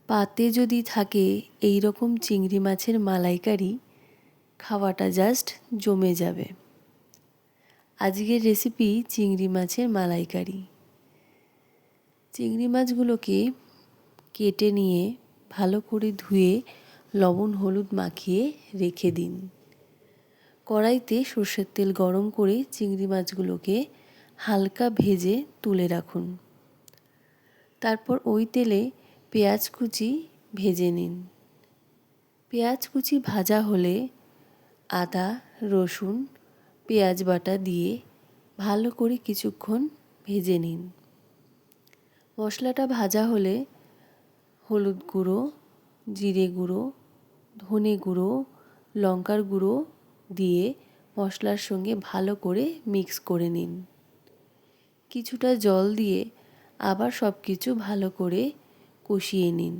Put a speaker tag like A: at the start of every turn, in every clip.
A: পাতে যদি থাকে এই রকম চিংড়ি মাছের মালাইকারি, খাওয়াটা জাস্ট জমে যাবে। আজকের রেসিপি চিংড়ি মাছের মালাইকারি। চিংড়ি মাছগুলোকে কেটে নিয়ে ভালো করে ধুয়ে লবণ হলুদ মাখিয়ে রেখে দিন। কড়াইতে সর্ষের তেল গরম করে চিংড়ি মাছগুলোকে হালকা ভেজে তুলে রাখুন। তারপর ওই তেলে পেঁয়াজ কুচি ভেজে নিন। পেঁয়াজ কুচি ভাজা হলে আদা রসুন পেঁয়াজ বাটা দিয়ে ভালো করে কিছুক্ষণ ভেজে নিন। মশলাটা ভাজা হলে হলুদ গুঁড়ো, জিরে গুঁড়ো, ধনে গুঁড়ো, লঙ্কার গুঁড়ো দিয়ে মশলার সঙ্গে ভালো করে মিক্স করে নিন। কিছুটা জল দিয়ে আবার সব কিছু ভালো করে কষিয়ে নিন।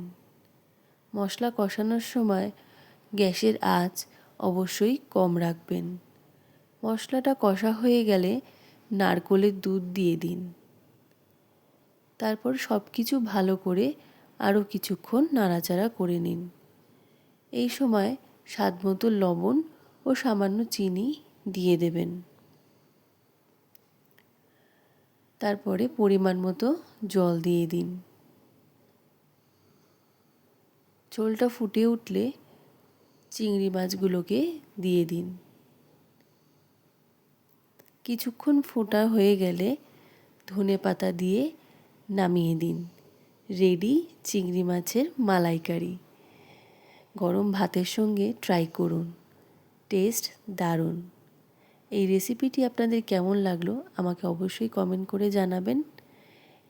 A: মশলা কষানোর সময় গ্যাসের আঁচ অবশ্যই কম রাখবেন। মশলাটা কষা হয়ে গেলে নারকেলের দুধ দিয়ে দিন। তারপর সব কিছু ভালো করে আরও কিছুক্ষণ নাড়াচাড়া করে নিন। এই সময় স্বাদমতো লবণ ও সামান্য চিনি দিয়ে দেবেন। তারপরে পরিমাণ মতো জল দিয়ে দিন। ঝোলটা ফুটে উঠলে চিংড়ি মাছগুলোকে দিয়ে দিন। কিছুক্ষণ ফোটা হয়ে গেলে ধনেপাতা দিয়ে নামিয়ে দিন। রেডি চিংড়ি মাছের মালাইকারি। গরম ভাতের সঙ্গে ট্রাই করুন, টেস্ট দারুণ। এই রেসিপিটি আপনাদের কেমন লাগলো আমাকে অবশ্যই কমেন্ট করে জানাবেন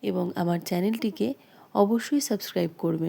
A: এবং আমার চ্যানেলটিকে অবশ্যই সাবস্ক্রাইব করবেন।